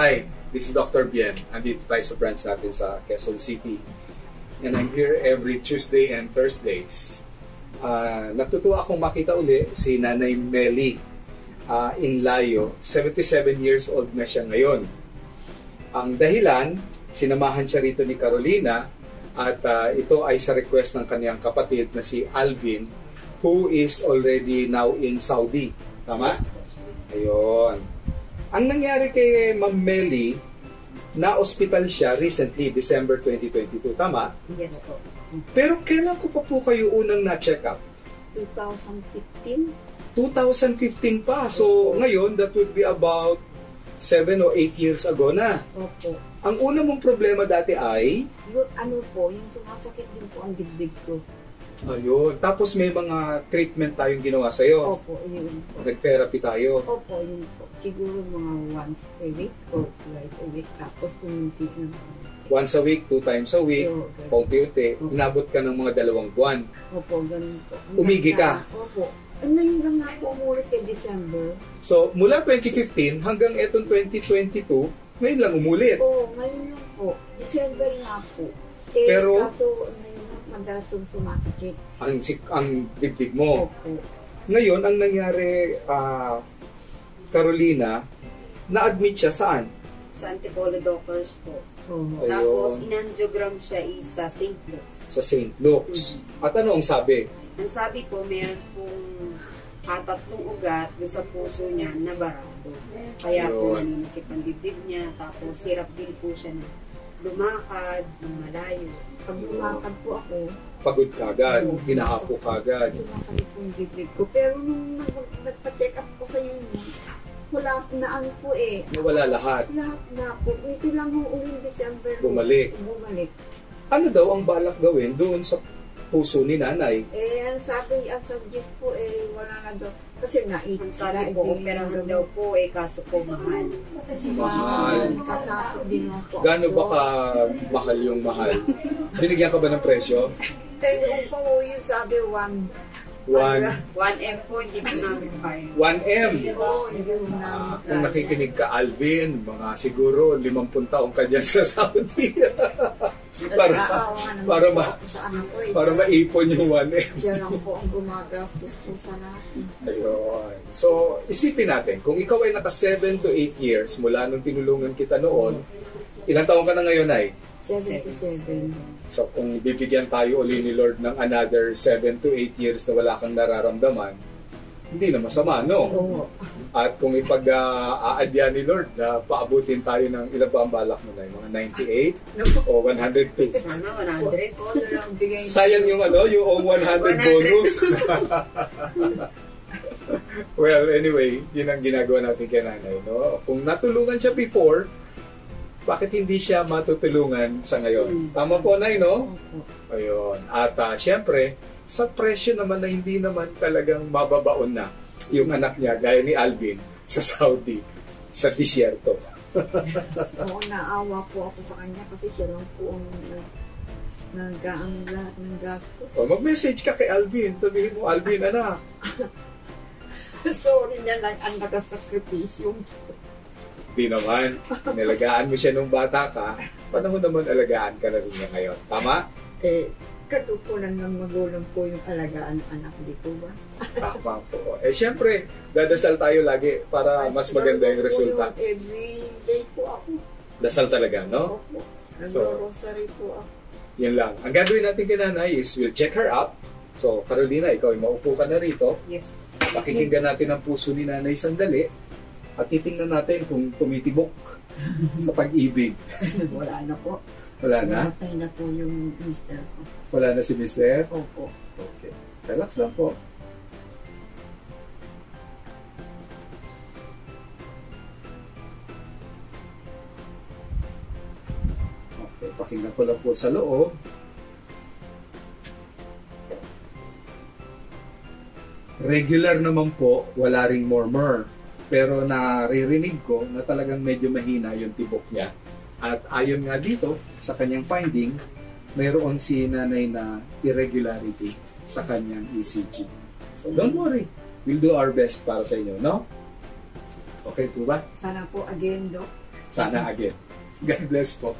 Hi, this is Dr. Bien. Andito tayo sa branch natin sa Quezon City. And I'm here every Tuesday and Thursdays. Natutuwa akong makita uli si Nanay Melly in Layo. 77 years old na siya ngayon. Ang dahilan, sinamahan siya rito ni Carolina at ito ay sa request ng kaniyang kapatid na si Alvin, who is already now in Saudi. Tama? Ayun. Ang nangyari kay Ma'am Melly, na-hospital siya recently, December 2022. Tama? Yes po. Pero kailan ko pa po kayo unang na-check up? 2015. 2015 pa. So, ngayon, that would be about 7 or 8 years ago na. Opo. Ang una mong problema dati ay? Yung ano po, yung sumasakit din po ang dibdib ko. Ayun. Tapos may mga treatment tayong ginawa sa'yo. Opo, yun po. Nag-therapy tayo. Opo, yun po. Siguro mga once a week or twice a week. Tapos pumunti na. Once a week, 2 times a week, paunti-unti. Inabot ka ng mga 2 buwan. Opo, ganun po. Umigi ka? Opo. Ngayon lang nga po umulit kay December. So, mula 2015 hanggang etong 2022, ngayon lang umulit. Oo, ngayon lang po. December nga po. Pero, kaso ngayon lang madalas sumasakit. Ang dibdib mo. Opo. Ngayon, ang nangyari, Carolina, na-admit siya saan? Sa Antipolo Doctors po. Oo. Ayun. Tapos, in-angiogram siya sa St. Luke's. Sa St. Luke's. At ano ang sabi? Ang sabi po, meron pong tatlong ugat doon sa puso niya na barado. Kaya po, Ayun. naninakip ang dibdib niya. Tapos, hirap din po siya na lumakad ng malayo. Pag lumakad po ako, Pagod ka agad, hinahapo ka agad. sumasakit po yung dibdib ko. Pero nung nagpa-check up ko sa inyo, wala na ano po eh. Wala lahat. Lahat na po. Ito lang yung uling December. Bumalik. Bumalik. Ano daw ang balak gawin doon sa puso ni nanay? Ang sabi, ang suggest po wala na daw. Kasi Ang sabi po, operahan daw po kaso po mahal. Mahal. Nakatakot din ako. Gaano ba ka mahal yung mahal? Binigyan ka ba ng presyo? Yung po yun sabi, 1 1M po, hindi po namin kaya. 1M. Oo, hindi mo namin Kung nakikinig ka, Alvin, mga siguro 50 taong ka dyan sa Saudi. para maipon yung 1M. Siya lang po ang gumagastos po sa natin. Ayun. So, isipin natin, kung ikaw ay naka 7 to 8 years mula nung tinulungan kita noon, ilang taong ka na ngayon ay? 77. So, kung bibigyan tayo uli ni Lord ng another 7 to 8 years na wala kang nararamdaman, hindi na masama, no? Oo. At kung ipag-aadya ni Lord, paabutin tayo ng ilang ba ang balak mo na? Mga 98 o 102? Sana 100. Sayang yung yung 100 bonus. Well, anyway, yun ang ginagawa natin kay nanay, no? Kung natulungan siya before, bakit hindi siya matutulungan sa ngayon? Tama po, Nay, no? Ayun. At syempre, sa presyo naman na hindi naman talagang mababaon na yung anak niya, gaya ni Alvin, sa Saudi, sa disyerto. Oo, naawa po ako sa kanya kasi siya lang po ang nagaang lahat ng gastos. O, mag-message ka kay Alvin. Sabihin mo, Alvin, anak. Sorry na lang ang nagasakripisyo. Di naman. Nilagaan mo siya nung bata ka, panahon naman alagaan ka na rin niya ngayon. Tama? Katupunan ng magulang po yung alagaan ng anak, di po ba? Tama po. Siyempre, dadasal tayo lagi para mas maganda yung resulta. Every day po ako. Dasal talaga, no? Opo. Nag-rosary po ako. Yan lang. Ang gagawin natin kay nanay is we'll check her up. So, Carolina, ikaw ay maupo ka na rito. Yes. Pakikinggan natin ang puso ni nanay sandali. At titingnan natin kung tumitibok sa pag-ibig. Wala na po. Wala na? Namatay na po yung mister ko. Wala na si mister? Opo. Okay. Relax lang po. Okay, pakinggan ko lang po sa loob. Regular naman po, wala ring murmur. Pero naririnig ko na talagang medyo mahina yung tibok niya. At ayon nga dito, sa kanyang finding, mayroon si nanay na irregularity sa kanyang ECG. So don't worry, we'll do our best para sa inyo, no? Okay po ba? Sana po again, Doc. Sana again. God bless po.